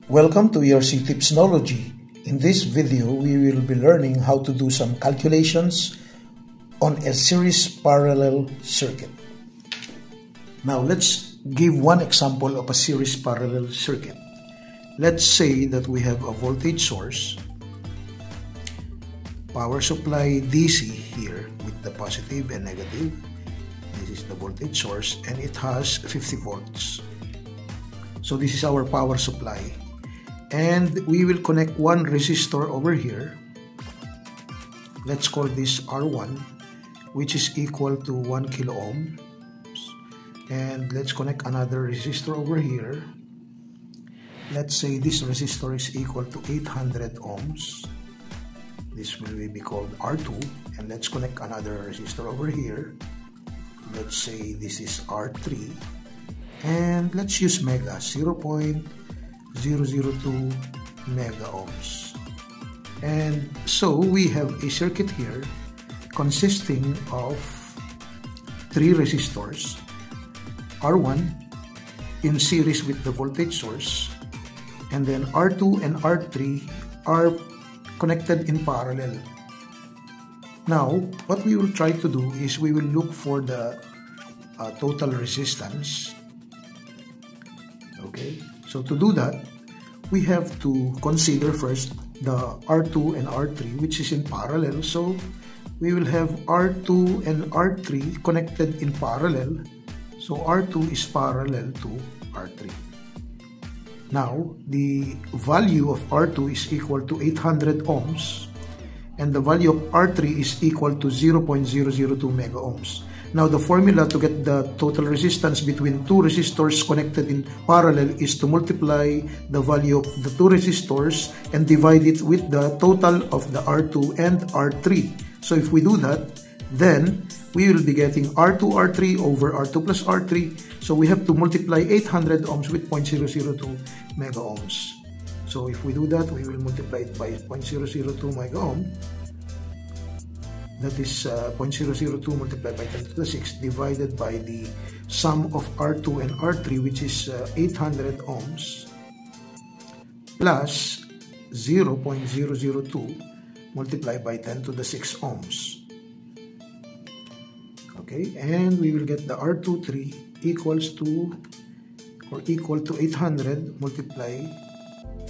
Welcome to ERC Tipsnology. In this video, we will be learning how to do some calculations on a series parallel circuit. Now, let's give one example of a series parallel circuit. Let's say that we have a voltage source, power supply DC here with the positive and negative. This is the voltage source and it has 50 volts. So this is our power supply. And we will connect one resistor over here. Let's call this R1, which is equal to 1 kilo ohms. And let's connect another resistor over here. Let's say this resistor is equal to 800 ohms. This will be called R2. And let's connect another resistor over here. Let's say this is R3. And let's use mega, 0.002 mega ohms. And so we have a circuit here consisting of three resistors, R1 in series with the voltage source, and then R2 and R3 are connected in parallel. Now, what we will try to do is we will look for the total resistance. Okay, so to do that, we have to consider first the R2 and R3, which is in parallel. So we will have R2 and R3 connected in parallel. So R2 is parallel to R3. Now, the value of R2 is equal to 800 ohms and the value of R3 is equal to 0.002 mega ohms. Now, the formula to get the total resistance between two resistors connected in parallel is to multiply the value of the two resistors and divide it with the total of the R2 and R3. So if we do that, then we will be getting R2, R3 over R2 plus R3. So we have to multiply 800 ohms with 0.002 mega ohms. So if we do that, we will multiply it by 0.002 mega ohm. That is 0.002 multiplied by 10 to the 6 divided by the sum of R2 and R3, which is 800 ohms plus 0.002 multiplied by 10 to the 6 ohms. Okay, and we will get the R23 equals to or equal to 800 multiplied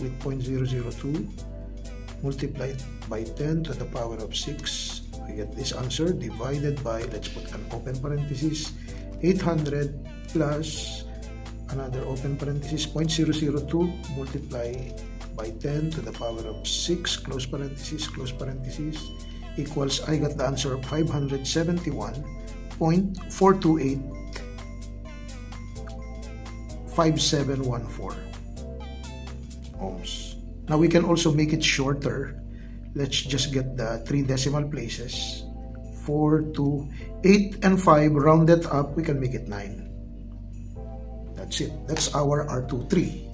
with 0.002 multiplied by 10 to the power of 6. We get this answer divided by, let's put an open parenthesis, 800 plus another open parenthesis 0.002 multiply by 10 to the power of 6 close parenthesis equals, I got the answer of 571.428 5714 ohms. Now we can also make it shorter. Let's just get the 3 decimal places. 4, 2, 8, and 5 rounded up, we can make it 9. That's it. That's our R23.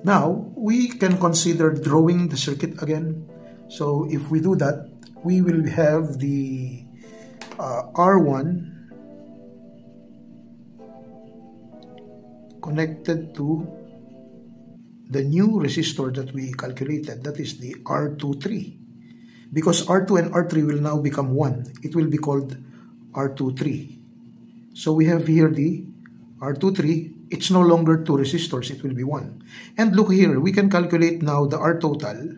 Now, we can consider drawing the circuit again. So if we do that, we will have the R1 connected to the new resistor that we calculated, that is the R23. Because R2 and R3 will now become 1, it will be called R23. So we have here the R23, it's no longer 2 resistors, it will be 1. And look here, we can calculate now the R total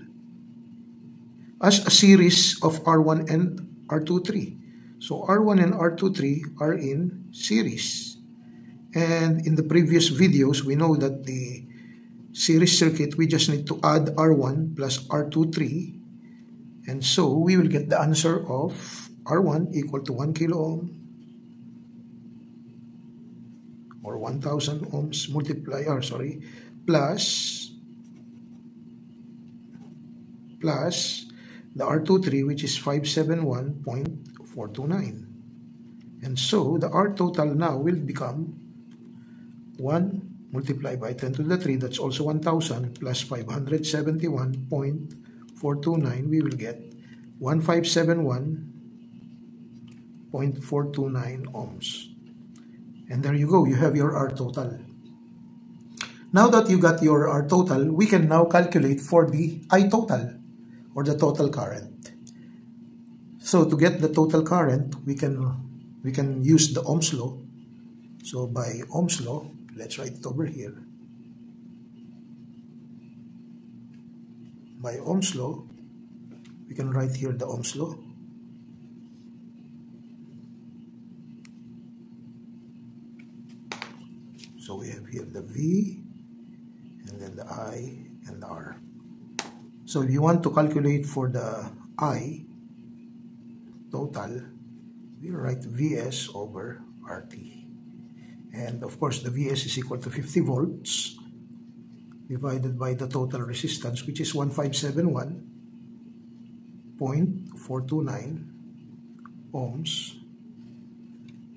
as a series of R1 and R23. So R1 and R23 are in series. And in the previous videos, we know that the series circuit, we just need to add R1 plus R23, and so we will get the answer of R1 equal to 1 kilo ohm or 1000 ohms plus the R23, which is 571.429, and so the R total now will become 1 multiplied by 10 to the 3, that's also 1000, plus 571.429, we will get 1571.429 ohms. And there you go, you have your R total. Now that you got your R total, we can now calculate for the I total, or the total current. So to get the total current, we can use the Ohm's law. So by Ohm's law, let's write it over here. By Ohm's law, we can write here the Ohm's law. So we have here the V, and then the I, and the R. So if you want to calculate for the I total, we write Vs over RT. And of course, the Vs is equal to 50 volts divided by the total resistance, which is 1571.429 ohms.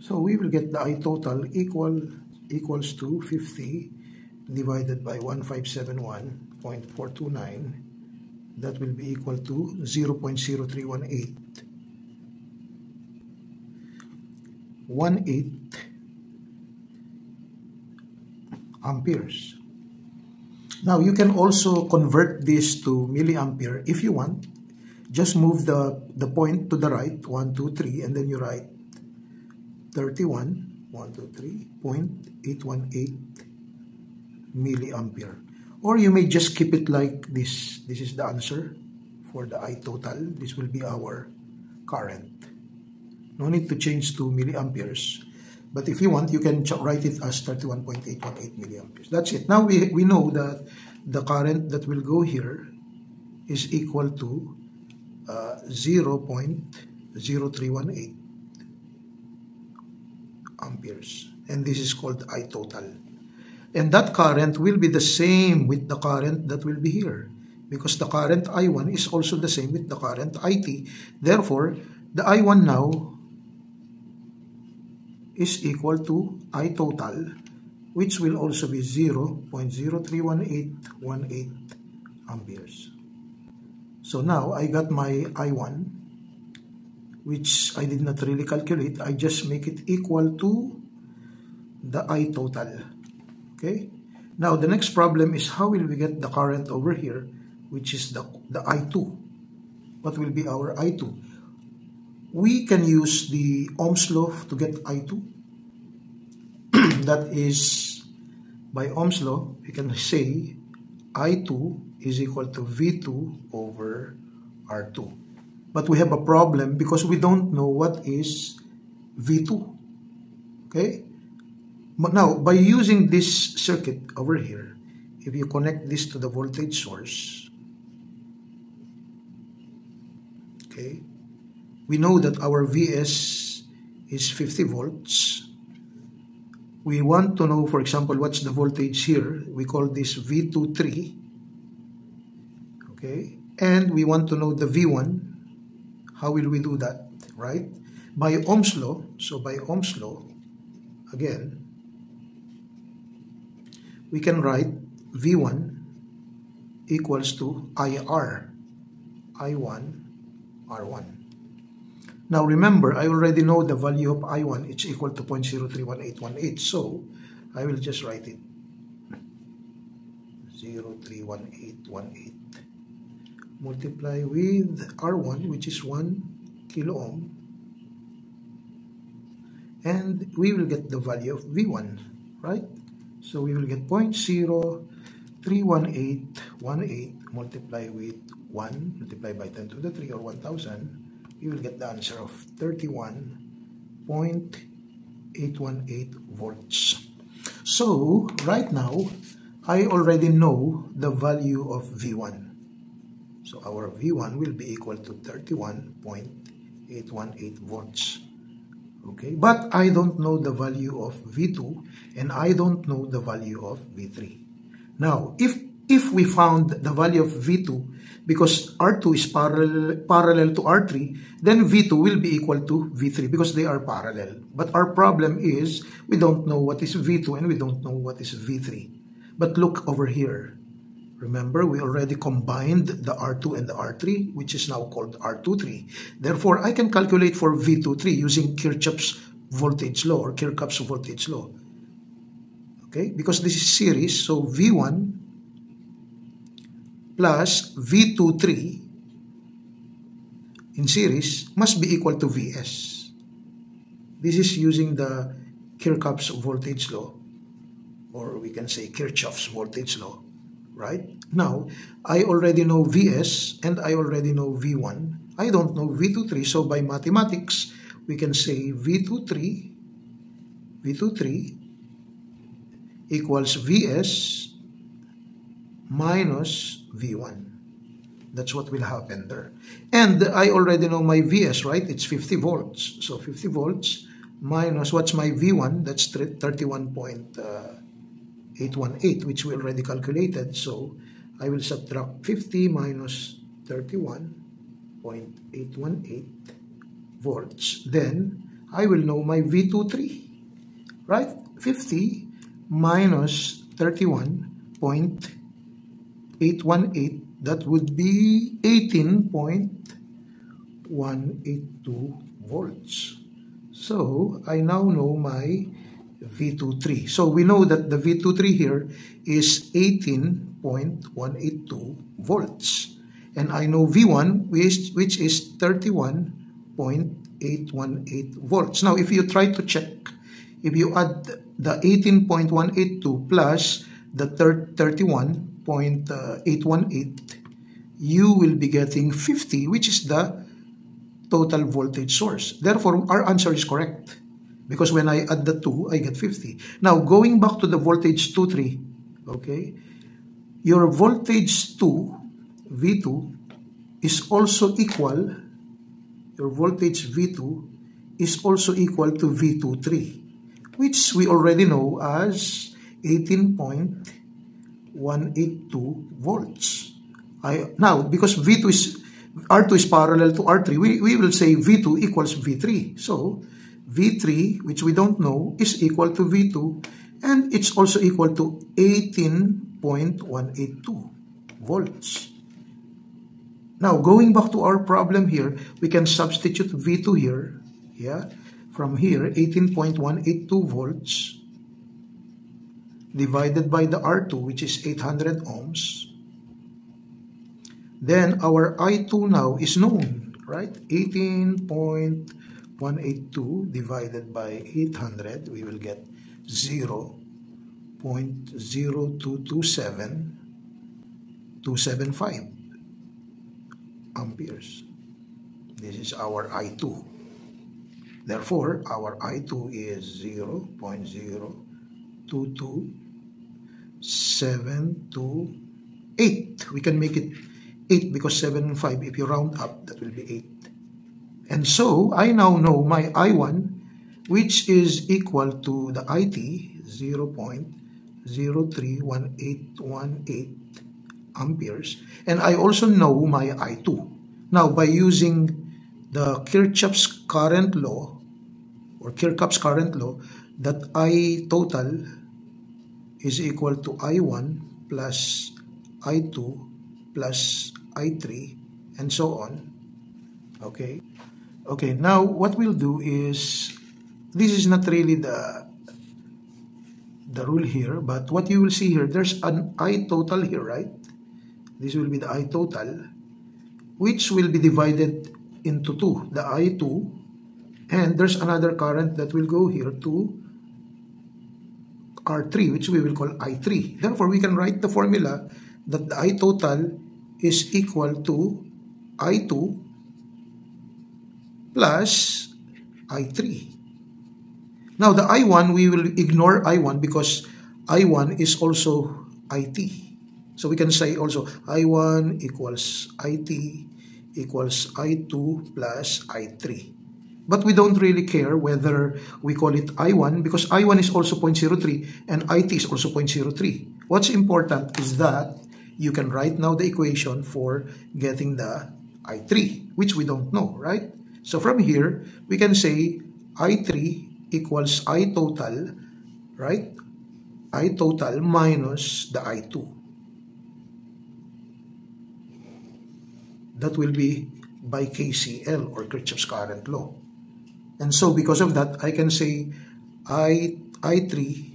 So we will get the I total equals to 50 divided by 1571.429. That will be equal to 0.0318. 18 amperes. Now you can also convert this to milliampere if you want. Just move the point to the right, 1, 2, 3, and then you write 31.818 milliampere. Or you may just keep it like this. This is the answer for the I total. This will be our current. No need to change to milliamperes. But if you want, you can write it as 31.818 milliamperes. That's it. Now we know that the current that will go here is equal to 0.0318 amperes. And this is called I total. And that current will be the same with the current that will be here, because the current I1 is also the same with the current IT. Therefore, the I1 now is equal to I total, which will also be 0.031818 amperes. So now I got my I1, which I did not really calculate. I just make it equal to the I total. Okay. Now the next problem is, how will we get the current over here, which is the I2? What will be our I2? We can use the Ohm's law to get I2. That is, by Ohm's law, we can say I2 is equal to V2 over R2. But we have a problem because we don't know what is V2. Okay? But now, by using this circuit over here, if you connect this to the voltage source, okay, we know that our Vs is 50 volts. We want to know, for example, what's the voltage here. We call this V23. Okay, and we want to know the V1. How will we do that, right? By Ohm's law. So by Ohm's law, again, we can write V1 equals to IR, I1, R1. Now remember, I already know the value of I1, it's equal to 0.031818, so I will just write it, 0.031818, multiply with R1, which is 1 kilo ohm, and we will get the value of V1, right? So we will get 0.0311818 multiply with 1, multiply by 10 to the 3, or 1000, you will get the answer of 31.818 volts. So right now, I already know the value of V1. So our V1 will be equal to 31.818 volts. Okay, but I don't know the value of V2 and I don't know the value of V3. Now, if we found the value of V2, because R2 is parallel to R3, then V2 will be equal to V3 because they are parallel. But our problem is we don't know what is V2 and we don't know what is V3. But look over here. Remember, we already combined the R2 and the R3, which is now called R23. Therefore, I can calculate for V23 using Kirchhoff's voltage law or Kirchhoff's voltage law. Okay, because this is series, so V1 plus V23 in series must be equal to Vs. This is using the Kirchhoff's voltage law, or we can say Kirchhoff's voltage law, right? Now, I already know Vs and I already know V1. I don't know V23, so by mathematics, we can say V23 equals Vs minus V1. That's what will happen there. And I already know my Vs, right? It's 50 volts. So 50 volts minus, what's my V1? That's 31.818, which we already calculated. So I will subtract 50 minus 31.818 volts. Then I will know my V23, right? 50 minus 31.818, that would be 18.182 volts. So I now know my V23. So we know that the V23 here is 18.182 volts. And I know V1, which is 31.818 volts. Now, if you try to check, if you add the 18.182 plus the 31.818, you will be getting 50, which is the total voltage source. Therefore, our answer is correct, because when I add the 2, I get 50. Now, going back to the voltage 2-3, okay, your voltage 2, V2, is also equal, your voltage V2 is also equal to V23, which we already know as 18.182 volts. Now, because R2 is parallel to R3, we will say V2 equals V3. So, V3, which we don't know, is equal to V2, and it's also equal to 18.182 volts. Now, going back to our problem here, we can substitute V2 here, yeah, from here, 18.182 volts divided by the R2, which is 800 ohms. Then our I2 now is known, right? 18.182 divided by 800, we will get 0.0227275 amperes. This is our I2. Therefore, our I2 is 0.0227228. We can make it 8 because 7 and 5, if you round up, that will be 8. And so, I now know my I1, which is equal to the IT, 0.031818 amperes. And I also know my I2. Now, by using the Kirchhoff's current law, or Kirchhoff's current law, that I total is equal to I1 plus I2 plus I3, and so on. Okay. Okay, now what we'll do is, this is not really the rule here, but what you will see here, there's an I total here, right? This will be the I total, which will be divided into 2, the I2, and there's another current that will go here to R3, which we will call I3. Therefore, we can write the formula that the I total is equal to I2 plus I3. Now, the I1, we will ignore I1 because I1 is also IT. So we can say also I1 equals IT equals I2 plus I3. But we don't really care whether we call it I1 because I1 is also 0.03 and IT is also 0.03. What's important is that you can write now the equation for getting the I3, which we don't know, right? So from here, we can say I3 equals I total, right? I total minus the I2. That will be by KCL, or Kirchhoff's current law. And so because of that, I can say I3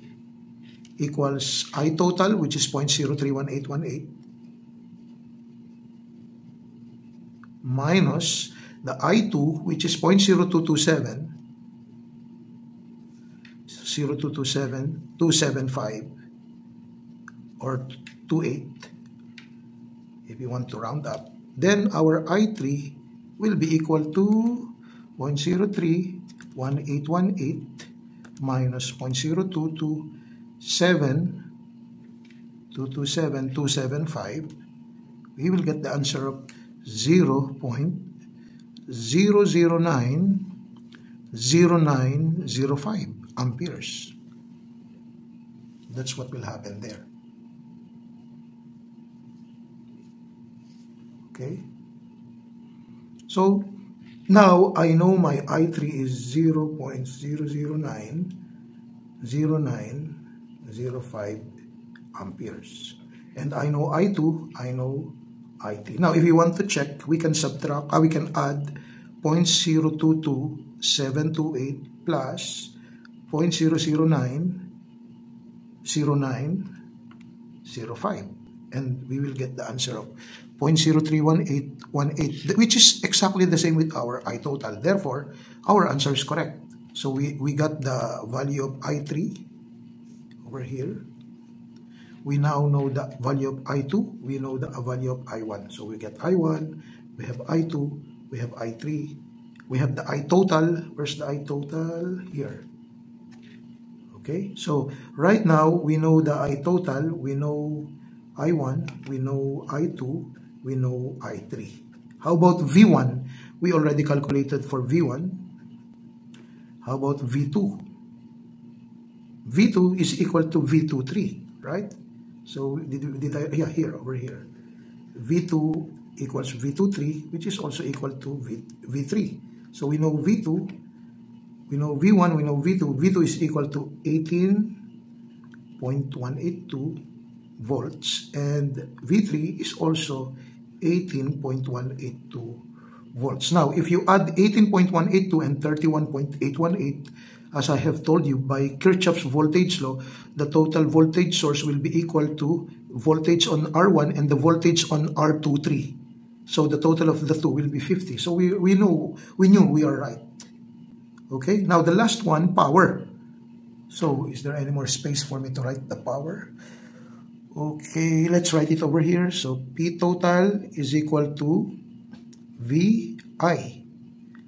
equals I total, which is 0.031818, minus the I2, which is 0.0227, 0.0227.275, or 28, if you want to round up. Then our I3 will be equal to 0.031818 minus 0.0227.275. We will get the answer of 0.0090905 amperes. That's what will happen there. Okay. So now I know my I3 is 0.0090905 amperes. And I know I2, I know I3. Now if you want to check, we can subtract, we can add 0.022728 plus 0.0090905, and we will get the answer of 0.031818, which is exactly the same with our I total. Therefore, our answer is correct. So we got the value of I3 over here. We now know the value of I2. We know the value of I1. So we get I1, we have I2, we have I3, we have the I total. Where's the I total? Here. Okay, so right now we know the I total, we know I1, we know I2, we know I3. How about V1? We already calculated for V1. How about V2? V2 is equal to V23, right? So yeah, here, over here. V2 equals V23, which is also equal to V3. So we know V2, we know V1, we know V2. V2 is equal to 18.182 volts, and V3 is also 18.182 volts. Now, if you add 18.182 and 31.818, as I have told you, by Kirchhoff's voltage law, the total voltage source will be equal to voltage on R1 and the voltage on R23. So the total of the two will be 50. So we knew we are right. Okay, now the last one, power. So is there any more space for me to write the power? Okay, let's write it over here. So P total is equal to VI.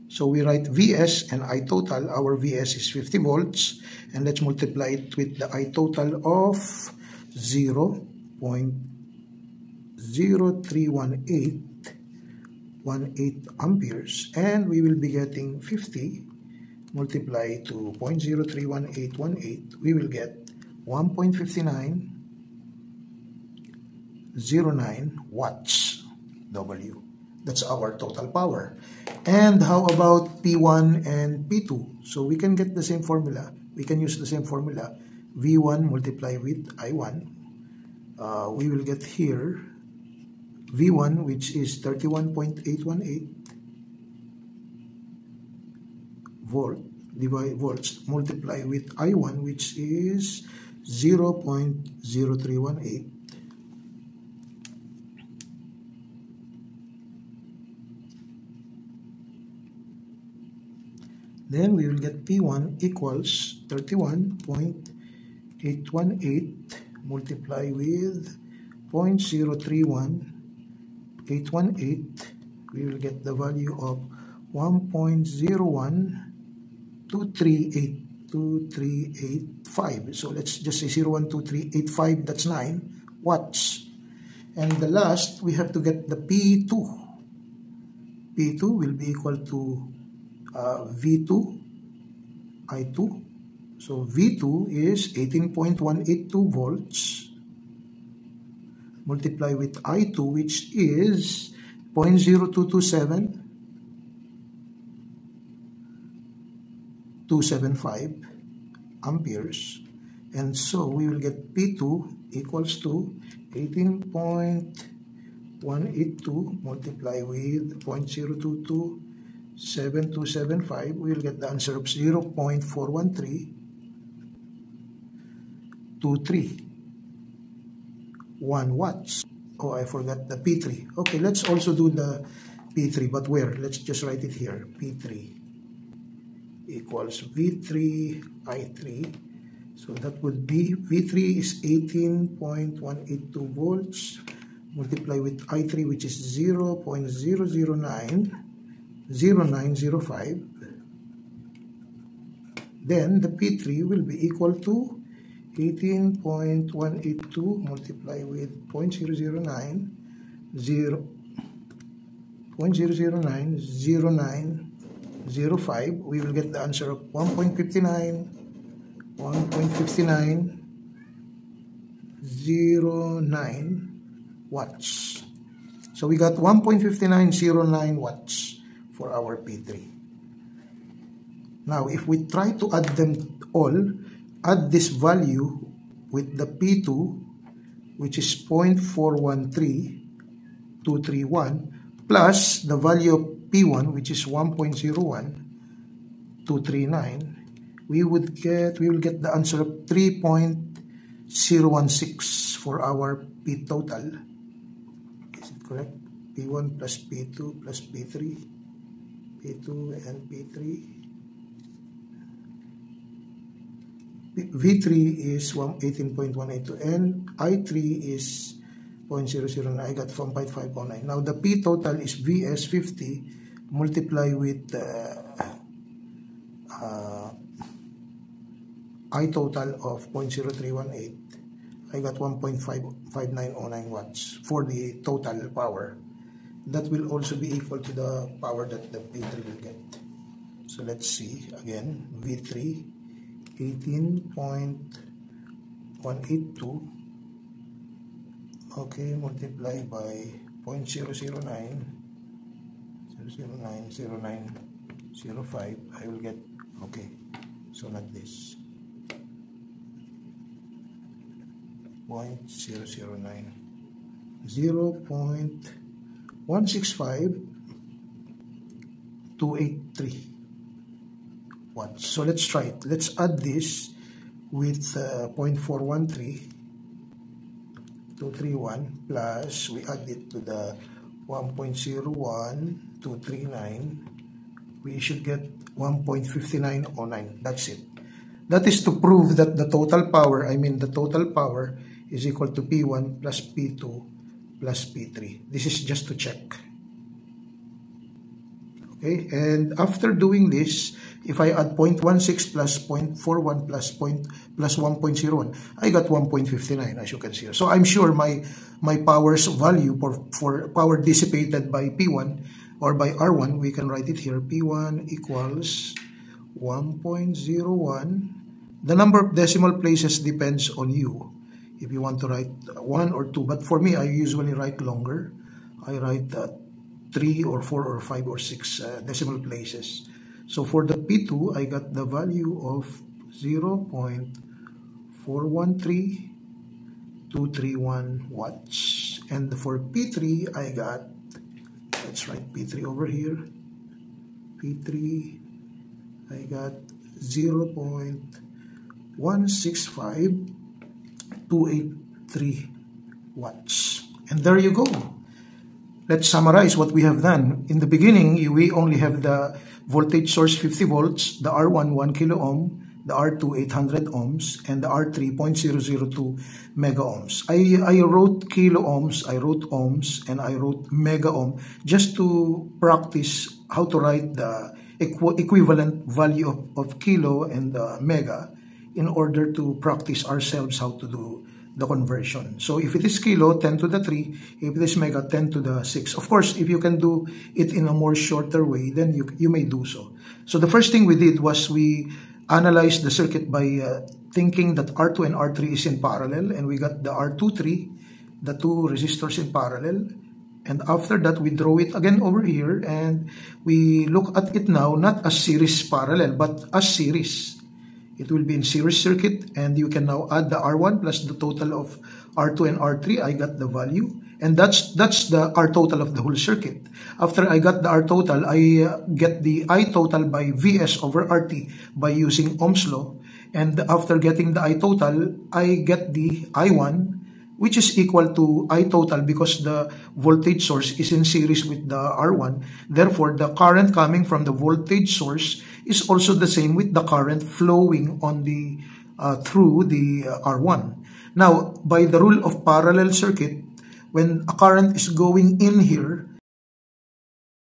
So we write VS and I total. Our VS is 50 volts. And let's multiply it with the I total of 0.031818 amperes. And we will be getting 50 multiply to 0.031818. We will get 1.5909 watts W. That's our total power. And how about P1 and P2? So we can get the same formula. We can use the same formula. V1 multiply with I1. We will get here V1, which is 31.818 volts, multiply with I1, which is 0.0318. Then we will get P1 equals 31.818 multiply with 0.031818. We will get the value of 1.012382385. So let's just say 0.12385, that's 9 watts. And the last, we have to get the P2. P2 will be equal to V2 I2. So V2 is 18.182 volts multiply with I2, which is 0.027.275 amperes. And so we will get P2 equals to 18.182 multiply with 0.0227275. We will get the answer of 0.413 231 watts. Oh, I forgot the P3. Okay, let's also do the P3, but where? Let's just write it here. P3 equals V3 I3. So that would be V3 is 18.182 volts. Multiply with I3, which is 0.0090905. Then the P3 will be equal to 18.182 multiply with 0.0090905. We will get the answer of 1.5909 watts. So we got 1.5909 watts for our P3. Now, if we try to add them all, add this value with the P2, which is 0.413231, plus the value of P1, which is 1.01239, we will get the answer of 3.016 for our P total. Is it correct? P1 plus P2 plus P3, P2 and P3. V3 is 18.182 and I3 is 0.009. I got 1.509. Now the P total is VS50 multiply with I total of 0.0318. I got 1.5909 watts for the total power. That will also be equal to the power that the P3 will get. So let's see again. V3 18.182, okay, multiply by 0.0090905. I will get, okay, so not this, 0.009, 0.165283 watts. So let's try it. Let's add this with 0.413231 plus we add it to the 1.01239. We should get 1.5909. That's it. That is to prove that the total power, the total power is equal to P1 plus P2 plus P3. This is just to check. Okay, and after doing this, if I add 0.16 plus 0.41 plus 1.01, I got 1.59 as you can see. So I'm sure my power's value for power dissipated by P1 or by R1, we can write it here. P1 equals 1.01. The number of decimal places depends on you. If you want to write 1 or 2, but for me, I usually write longer. I write 3 or 4 or 5 or 6 decimal places. So for the P2, I got the value of 0.413231 watts. And for P3, I got, let's write P3 over here. P3, I got 0.165283 watts. And there you go. Let's summarize what we have done. In the beginning, we only have the voltage source 50 volts, the R1 1 kilo ohm, the R2 800 ohms, and the R3 0.002 mega ohms. I wrote kilo ohms, I wrote ohms, and I wrote mega ohm just to practice how to write the equivalent value of kilo and mega in order to practice ourselves how to do the conversion. So if it is kilo, 10 to the 3. If it is mega, 10 to the 6. Of course, if you can do it in a more shorter way, then you may do so. So the first thing we did was we analyzed the circuit by thinking that R2 and R3 is in parallel, and we got the R23, the two resistors in parallel. And after that, we draw it again over here, and we look at it now not as series parallel, but as series. It will be in series circuit, and you can now add the R1 plus the total of R2 and R3. I got the value, and that's the R total of the whole circuit. After I got the R total, I get the I total by Vs over RT by using Ohm's law, And after getting the I total, I get the I1, which is equal to I total because the voltage source is in series with the R1. Therefore, the current coming from the voltage source is also the same with the current flowing on the through the R1. Now, by the rule of parallel circuit, when a current is going in here,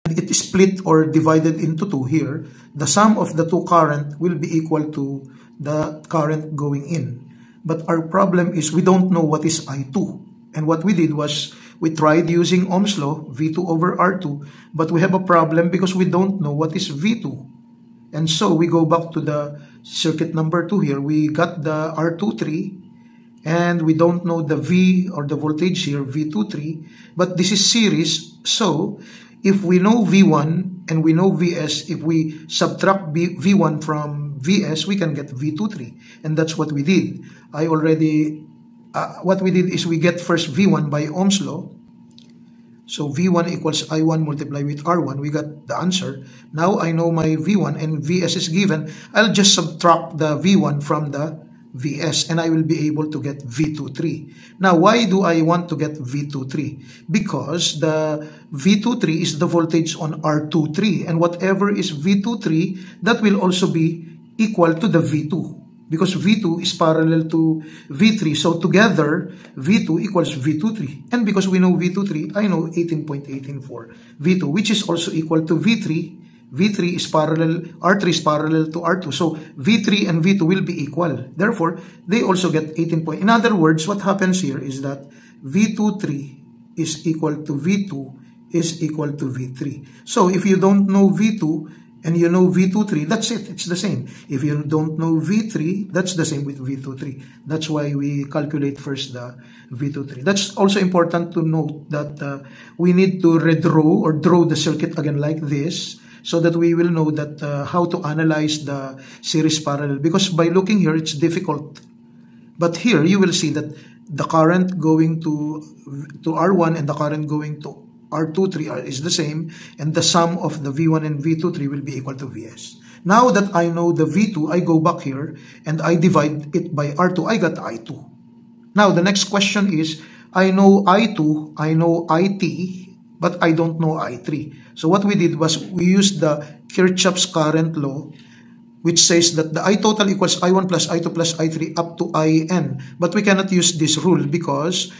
and it is split or divided into two here, the sum of the two current will be equal to the current going in. But our problem is we don't know what is I2. And what we did was we tried using Ohm's law, V2 over R2, but we have a problem because we don't know what is V2. And so we go back to the circuit number 2 here. We got the R23, and we don't know the V or the voltage here, V23, but this is series. So if we know V1 and we know Vs, if we subtract V1 from Vs, we can get V23. And that's what we did. What we did is we get first V1 by Ohm's law. So V1 equals I1 multiplied with R1. We got the answer. Now I know my V1 and Vs is given. I'll just subtract the V1 from the Vs and I will be able to get V23. Now, why do I want to get V23? Because the V23 is the voltage on R23, and whatever is V23, that will also be equal to the V2. Because V2 is parallel to V3. So together, V2 equals V23. And because we know V23, I know 18.184 V2, which is also equal to V3. V3 is parallel, R3 is parallel to R2. So V3 and V2 will be equal. Therefore, they also get 18 point. In other words, what happens here is that V23 is equal to V2 is equal to V3. So if you don't know V2, and you know V23, that's it. It's the same. If you don't know V3, that's the same with V23. That's why we calculate first the V23. That's also important to note that we need to redraw or draw the circuit again like this so that we will know that how to analyze the series parallel. Because by looking here, it's difficult. But here, you will see that the current going to R1 and the current going to R23 is the same, and the sum of the V1 and V23 will be equal to Vs. Now that I know the V2, I go back here and I divide it by R2. I got I2. Now the next question is, I know I2, I know IT, but I don't know I3. So what we did was we used the Kirchhoff's current law, which says that the I total equals I1 plus I2 plus I3 up to IN. But we cannot use this rule because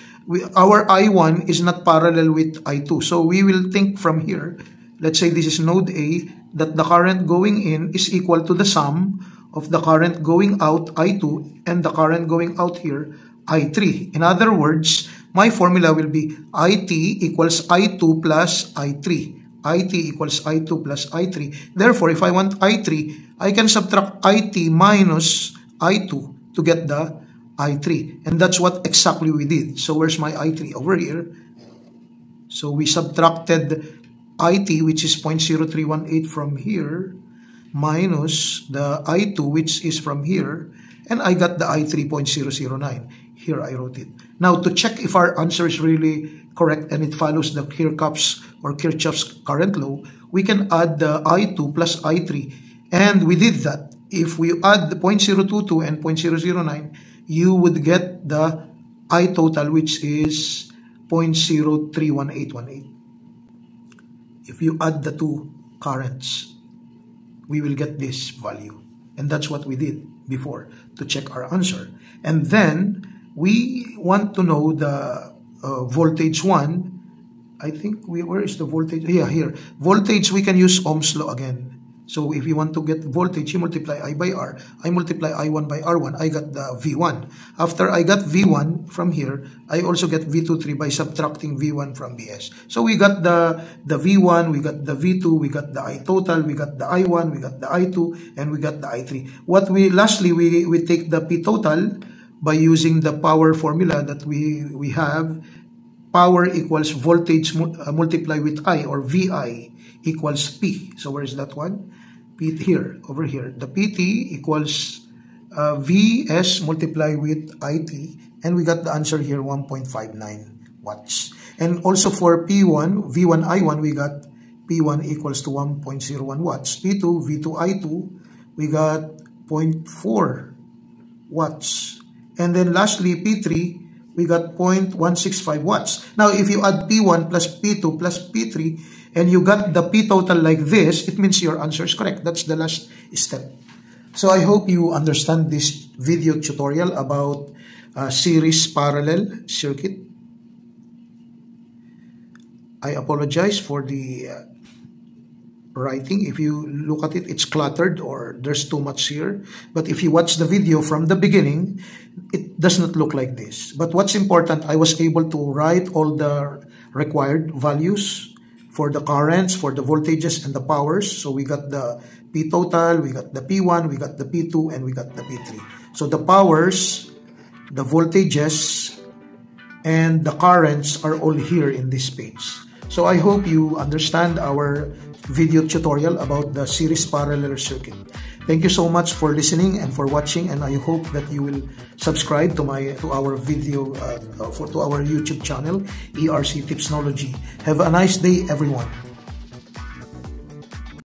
our I1 is not parallel with I2. So we will think from here, let's say this is node A, that the current going in is equal to the sum of the current going out I2 and the current going out here I3. In other words, my formula will be IT equals I2 plus I3. IT equals I2 plus I3. Therefore, if I want I3, I can subtract IT minus I2 to get the I3. And that's what exactly we did. So where's my I3? Over here. So we subtracted IT, which is 0.0318 from here, minus the I2, which is from here, and I got the I3 0.009. Here I wrote it. Now to check if our answer is really correct and it follows the Kirchhoff's current law, we can add the I2 plus I3. And we did that. If we add the 0.022 and 0.009, you would get the I total, which is 0.031818. If you add the two currents, we will get this value. And that's what we did before to check our answer. And then we want to know the voltage 1. I think where is the voltage? Yeah, here. Voltage, we can use Ohm's law again. So if you want to get voltage, you multiply I by R. I multiply I1 by R1. I got the V1. After I got V1 from here, I also get V23 by subtracting V1 from Vs. So we got the V1, we got the V2, we got the I total, we got the I1, we got the I2, and we got the I3. Lastly, we take the P total by using the power formula that we have. Power equals voltage multiplied with I, or VI equals P. So where is that one? P here, over here. The PT equals Vs multiplied with IT, and we got the answer here, 1.59 watts. And also for P1, V1, I1, we got P1 equals to 1.01 watts. P2, V2, I2, we got 0.4 watts. And then lastly, P3, we got 0.165 watts. Now, if you add P1 plus P2 plus P3, and you got the P total like this, it means your answer is correct. That's the last step. So I hope you understand this video tutorial about series parallel circuit. I apologize for the writing. If you look at it, it's cluttered or there's too much here. But if you watch the video from the beginning, it does not look like this. But what's important, I was able to write all the required values for the currents, for the voltages, and the powers. So we got the P total, we got the P1, we got the P2, and we got the P3. So the powers, the voltages, and the currents are all here in this page. So I hope you understand our video tutorial about the series parallel circuit. Thank you so much for listening and for watching, and I hope that you will subscribe to our video to our YouTube channel, ERC Tipsnology. Have a nice day, everyone.